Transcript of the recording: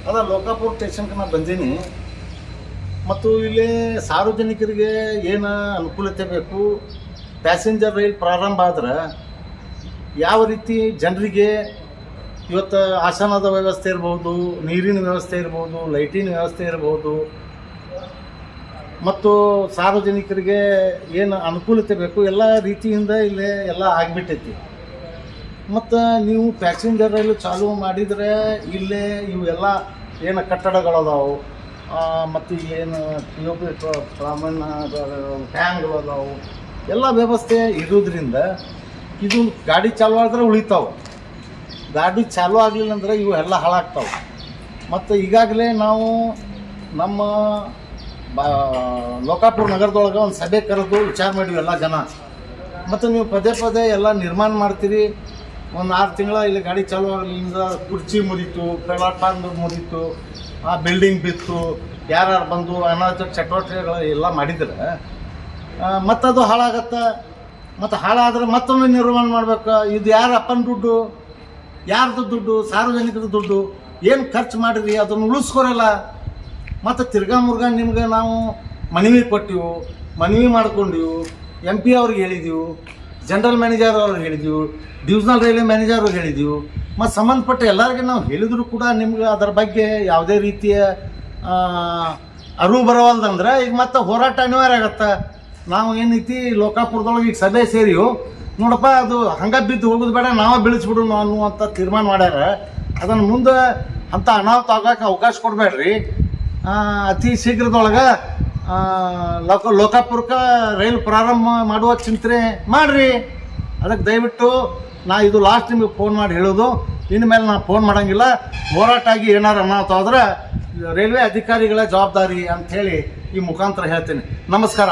ಅದ ಲೋಕಾಪುರ ಸ್ಟೇಷನ್ಗೆ ನಾನು ಬಂದೀನಿ ಮತ್ತು ಇಲ್ಲಿ ಸಾರ್ವಜನಿಕರಿಗೆ ಏನು ಅನುಕೂಲತೆ ಬೇಕು, ಪ್ಯಾಸೆಂಜರ್ ರೈಲ್ ಪ್ರಾರಂಭ ಆದ್ರೆ ಯಾವ ರೀತಿ ಜನರಿಗೆ ಇವತ್ತು ಆಸನದ ವ್ಯವಸ್ಥೆ ಇರ್ಬೋದು, ನೀರಿನ ವ್ಯವಸ್ಥೆ ಇರ್ಬೋದು, ಲೈಟಿನ ವ್ಯವಸ್ಥೆ ಇರ್ಬೋದು ಮತ್ತು ಸಾರ್ವಜನಿಕರಿಗೆ ಏನು ಅನುಕೂಲತೆ ಬೇಕು ಎಲ್ಲ ರೀತಿಯಿಂದ ಇಲ್ಲೇ ಎಲ್ಲ ಆಗಿಬಿಟ್ಟೈತಿ. ಮತ್ತು ನೀವು ಪ್ಯಾಸೆಂಜರ್ ರೈಲು ಚಾಲೂ ಮಾಡಿದರೆ ಇಲ್ಲೇ ಇವೆಲ್ಲ ಏನು ಕಟ್ಟಡಗಳದಾವು ಮತ್ತು ಏನು ಸಾಮಾನ್ಯ ಟ್ಯಾಂಕ್ಗಳು ಅದಾವು, ಎಲ್ಲ ವ್ಯವಸ್ಥೆ ಇರೋದ್ರಿಂದ ಇದು ಗಾಡಿ ಚಾಲೂ ಆದರೆ ಉಳಿತಾವೆ. ಗಾಡಿ ಚಾಲೂ ಆಗಲಿಲ್ಲ ಅಂದ್ರೆ ಇವು ಎಲ್ಲ ಹಾಳಾಗ್ತಾವೆ. ಮತ್ತು ಈಗಾಗಲೇ ನಾವು ನಮ್ಮ ಲೋಕಾಪುರ ನಗರದೊಳಗೆ ಒಂದು ಸಭೆ ಕರೆದು ವಿಚಾರ ಮಾಡಿವಿ ಎಲ್ಲ ಜನ. ಮತ್ತು ನೀವು ಪದೇ ಪದೇ ಎಲ್ಲ ನಿರ್ಮಾಣ ಮಾಡ್ತೀರಿ, ಒಂದು 6 ತಿಂಗಳ ಇಲ್ಲಿ ಗಾಡಿ ಚಾಲೂ ಆಗಲಿಲ್ಲ, ಕುರ್ಚಿ ಮುರಿತು, ಪ್ಲಾಟ್ಫಾರ್ಮ್ ಮುರಿತು, ಆ ಬಿಲ್ಡಿಂಗ್ ಬಿತ್ತು, ಯಾರು ಬಂದು ಅನಾಥ ಚಟುವಟಿಕೆಗಳು ಎಲ್ಲ ಮಾಡಿದ್ರೆ ಮತ್ತದು ಹಾಳಾಗತ್ತೆ. ಮತ್ತು ಹಾಳಾದ್ರೆ ಮತ್ತೊಮ್ಮೆ ನಿರ್ಮಾಣ ಮಾಡ್ಬೇಕು. ಇದು ಯಾರ ಅಪ್ಪನ ದುಡ್ಡು, ಯಾರ್ದು ದುಡ್ಡು? ಸಾರ್ವಜನಿಕರ ದುಡ್ಡು. ಏನು ಖರ್ಚು ಮಾಡಿರಿ ಅದನ್ನು ಉಳಿಸ್ಕೊರಲ್ಲ. ಮತ್ತು ತಿರ್ಗಾ ಮುರ್ಗಾ ನಿಮ್ಗೆ ನಾವು ಮನವಿ ಕೊಟ್ಟಿವು, ಮನವಿ ಮಾಡ್ಕೊಂಡಿವು, MP ಅವ್ರಿಗೆ ಹೇಳಿದೆವು, ಜನರಲ್ ಮ್ಯಾನೇಜರ್ ಅವ್ರಿಗೆ ಹೇಳಿದೆವು, ಡಿವಿಷನಲ್ ರೈಲ್ವೆ ಮ್ಯಾನೇಜರ್ ಅವ್ರಿಗೆ ಹೇಳಿದೆವು. ಮತ್ತು ಸಂಬಂಧಪಟ್ಟ ಎಲ್ಲರಿಗೆ ನಾವು ಹೇಳಿದ್ರು ಕೂಡ ನಿಮ್ಗೆ ಅದರ ಬಗ್ಗೆ ಯಾವುದೇ ರೀತಿಯ ಅರಿವು ಬರವಲ್ದಂದ್ರೆ ಈಗ ಮತ್ತೆ ಹೋರಾಟ ಅನಿವಾರ್ಯ ಆಗತ್ತೆ. ನಾವು ಏನೈತಿ ಲೋಕಾಪುರದೊಳಗೆ ಈಗ ಸಭೆ ಸೇರಿಯು ನೋಡಪ್ಪ, ಅದು ಹಂಗೆ ಬಿದ್ದು ಹೋಗೋದು ಬೇಡ, ನಾವೇ ಬೆಳೆಸ್ಬಿಡು ಅನ್ನುವಂಥ ತೀರ್ಮಾನ ಮಾಡ್ಯಾರ. ಅದನ್ನು ಮುಂದೆ ಅಂಥ ಅನಾಹುತ ಆಗೋಕ್ಕೆ ಅವಕಾಶ ಕೊಡಬೇಡ್ರಿ. ಅತಿ ಶೀಘ್ರದೊಳಗೆ ಲೋಕಾಪುರಕ್ಕೆ ರೈಲು ಪ್ರಾರಂಭ ಮಾಡುವ ಚಿಂತನೆ ಮಾಡಿರಿ. ಅದಕ್ಕೆ ದಯವಿಟ್ಟು ಇದು ಲಾಸ್ಟ್ ನಿಮಗೆ ಫೋನ್ ಮಾಡಿ ಹೇಳೋದು, ಇನ್ಮೇಲೆ ನಾನು ಫೋನ್ ಮಾಡೋಂಗಿಲ್ಲ. ಹೋರಾಟ ಆಗಿ ಏನಾರು ಅನಾಹುತ ಆದ್ರೆ ರೈಲ್ವೆ ಅಧಿಕಾರಿಗಳ ಜವಾಬ್ದಾರಿ ಅಂಥೇಳಿ ಈ ಮುಖಾಂತರ ಹೇಳ್ತೀನಿ. ನಮಸ್ಕಾರ.